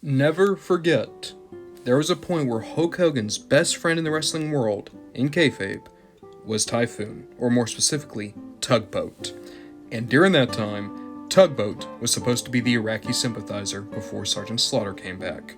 Never forget, there was a point where Hulk Hogan's best friend in the wrestling world, in kayfabe, was Typhoon, or more specifically, Tugboat. And during that time, Tugboat was supposed to be the Iraqi sympathizer before Sergeant Slaughter came back.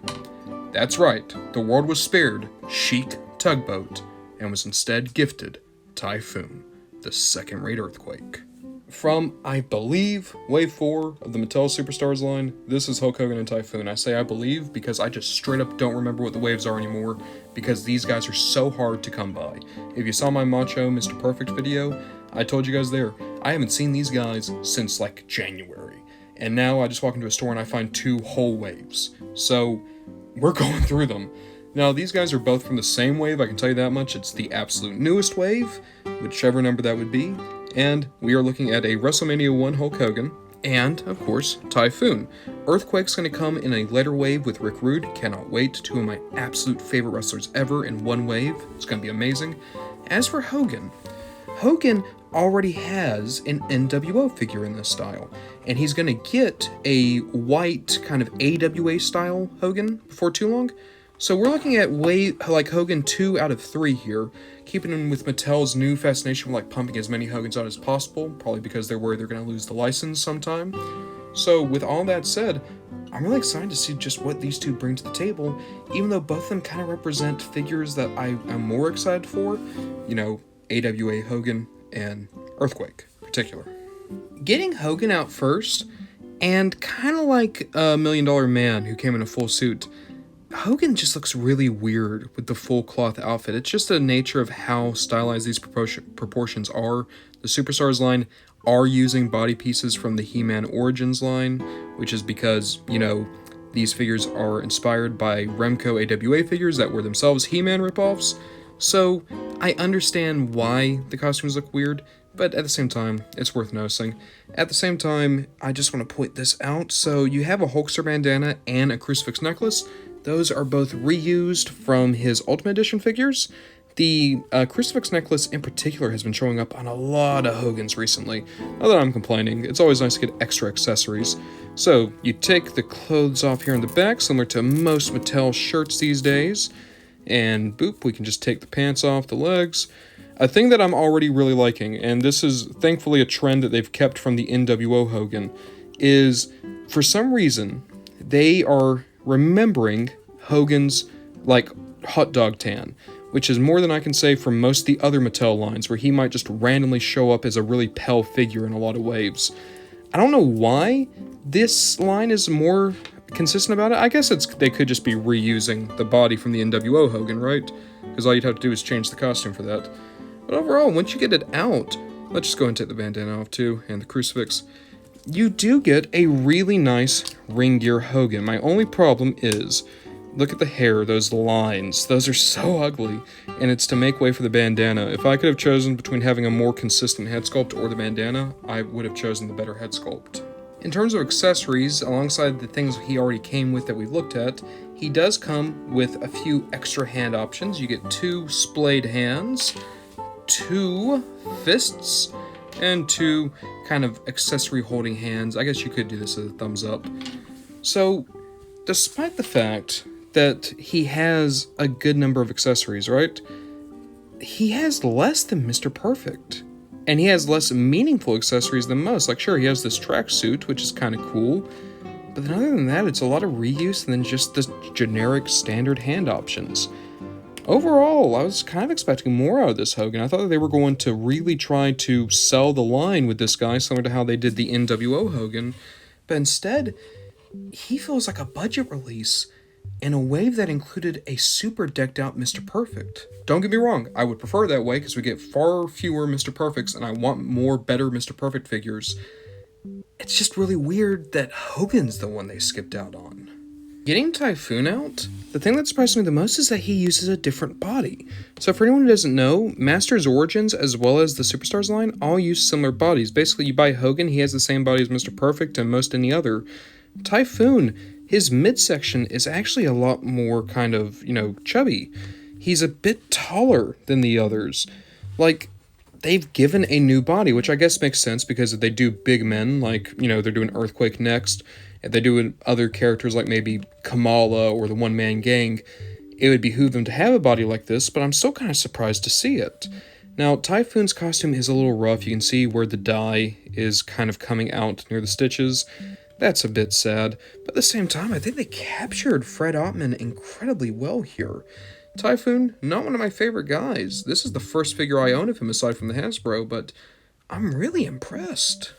That's right, the world was spared Sheik Tugboat, and was instead gifted Typhoon, the second-rate earthquake. From, I believe, Wave 4 of the Mattel Superstars line, this is Hulk Hogan and Typhoon. I say I believe because I just straight up don't remember what the waves are anymore, because these guys are so hard to come by. If you saw my Macho Mr. Perfect video, I told you guys there, I haven't seen these guys since like January. And now I just walk into a store and I find 2 whole waves. So, we're going through them. Now, these guys are both from the same wave, I can tell you that much. It's the absolute newest wave, whichever number that would be. And we are looking at a WrestleMania 1 Hulk Hogan, and, of course, Typhoon. Earthquake's going to come in a later wave with Rick Rude. Cannot wait. 2 of my absolute favorite wrestlers ever in one wave. It's going to be amazing. As for Hogan, Hogan already has an NWO figure in this style, and he's going to get a white kind of AWA style Hogan before too long. So we're looking at like Hogan 2 out of 3 here, keeping in with Mattel's new fascination with like pumping as many Hogans out as possible, probably because they're worried they're going to lose the license sometime. So with all that said, I'm really excited to see just what these 2 bring to the table, even though both of them kind of represent figures that I am more excited for, you know, AWA Hogan and Earthquake in particular. Getting Hogan out first, and kind of like a $1 Million Man who came in a full suit, Hogan just looks really weird with the full cloth outfit. It's just the nature of how stylized these proportions are. The Superstars line are using body pieces from the He-Man Origins line, which is because, you know, these figures are inspired by Remco AWA figures that were themselves He-Man ripoffs. So I understand why the costumes look weird, but at the same time, it's worth noticing. At the same time, I just want to point this out. So you have a Hulkster bandana and a crucifix necklace. Those are both reused from his Ultimate Edition figures. The crucifix necklace in particular has been showing up on a lot of Hogans recently. Not that I'm complaining, it's always nice to get extra accessories. So, you take the clothes off here in the back, similar to most Mattel shirts these days, and boop, we can just take the pants off the legs. A thing that I'm already really liking, and this is thankfully a trend that they've kept from the NWO Hogan, is for some reason they are remembering Hogan's like hot dog tan, which is more than I can say for most of the other Mattel lines, where he might just randomly show up as a really pale figure in a lot of waves. I don't know why this line is more consistent about it. I guess they could just be reusing the body from the NWO Hogan, right? Because all you'd have to do is change the costume for that. But overall, once you get it out, let's just go and take the bandana off too, and the crucifix. You do get a really nice ring gear Hogan. My only problem is, look at the hair, those lines. Those are so ugly, and it's to make way for the bandana. If I could have chosen between having a more consistent head sculpt or the bandana, I would have chosen the better head sculpt. In terms of accessories, alongside the things he already came with that we looked at, he does come with a few extra hand options. You get 2 splayed hands, 2 fists, and 2 kind of accessory holding hands. I guess you could do this as a thumbs up. So, despite the fact that he has a good number of accessories, right? He has less than Mr. Perfect. And he has less meaningful accessories than most. Like, sure, he has this tracksuit, which is kind of cool. But then other than that, it's a lot of reuse and then just the generic standard hand options. Overall, I was kind of expecting more out of this Hogan. I thought that they were going to really try to sell the line with this guy, similar to how they did the NWO Hogan. But instead, he feels like a budget release in a wave that included a super decked out Mr. Perfect. Don't get me wrong, I would prefer that way because we get far fewer Mr. Perfects and I want more better Mr. Perfect figures. It's just really weird that Hogan's the one they skipped out on. Getting Typhoon out, the thing that surprised me the most is that he uses a different body. So for anyone who doesn't know, Masters Origins as well as the Superstars line all use similar bodies. Basically, you buy Hogan, he has the same body as Mr. Perfect and most any other. Typhoon, his midsection is actually a lot more kind of, chubby. He's a bit taller than the others. Like, they've given a new body, which I guess makes sense because if they do big men, like, they're doing Earthquake next, if they do other characters like maybe Kamala or the One Man Gang, it would behoove them to have a body like this, but I'm still kind of surprised to see it. Now, Typhoon's costume is a little rough. You can see where the dye is kind of coming out near the stitches. That's a bit sad, but at the same time, I think they captured Fred Ottman incredibly well here. Typhoon, not one of my favorite guys. This is the first figure I own of him aside from the Hasbro, but I'm really impressed.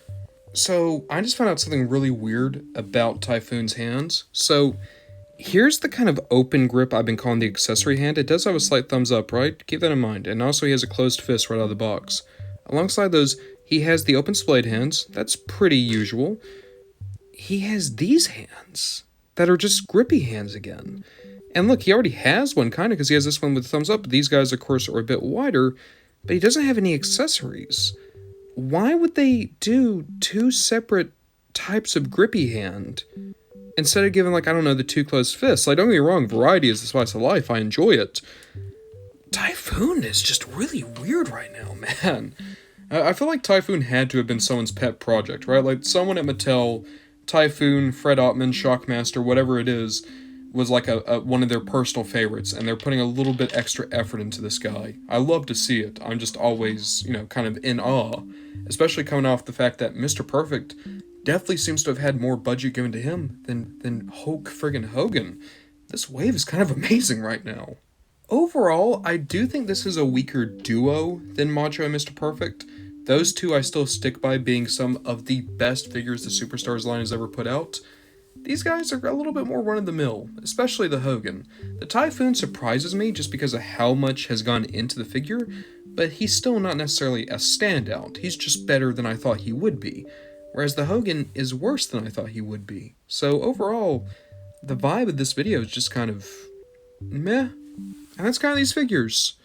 So, I just found out something really weird about Typhoon's hands. So, here's the kind of open grip I've been calling the accessory hand. It does have a slight thumbs up, right? Keep that in mind. And also he has a closed fist right out of the box. Alongside those, he has the open splayed hands. That's pretty usual. He has these hands that are just grippy hands again. And look, he already has one kind of because he has this one with the thumbs up. These guys, of course, are a bit wider, but he doesn't have any accessories. Why would they do two separate types of grippy hand instead of giving, like, I don't know, the two closed fists? Like, don't get me wrong, variety is the spice of life. I enjoy it. Typhoon is just really weird right now, man. I feel like Typhoon had to have been someone's pet project, right? Like, someone at Mattel, Typhoon, Fred Ottman, Shockmaster, whatever it is, was like a one of their personal favorites, and they're putting a little bit extra effort into this guy. I love to see it. I'm just always, kind of in awe, especially coming off the fact that Mr. Perfect definitely seems to have had more budget given to him than Hulk friggin' Hogan. This wave is kind of amazing right now. Overall, I do think this is a weaker duo than Macho and Mr. Perfect. Those two I still stick by being some of the best figures the Superstars line has ever put out. These guys are a little bit more run-of-the-mill, especially the Hogan. The Typhoon surprises me just because of how much has gone into the figure, but he's still not necessarily a standout. He's just better than I thought he would be, whereas the Hogan is worse than I thought he would be. So overall, the vibe of this video is just kind of meh, and that's kind of these figures.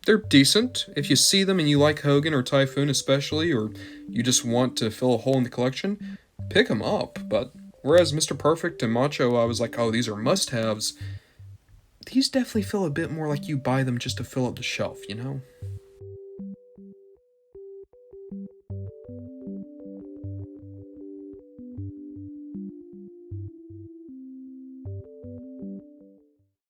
They're decent. If you see them and you like Hogan or Typhoon especially, or you just want to fill a hole in the collection, pick them up, but whereas Mr. Perfect and Macho, I was like, oh, these are must-haves. These definitely feel a bit more like you buy them just to fill up the shelf,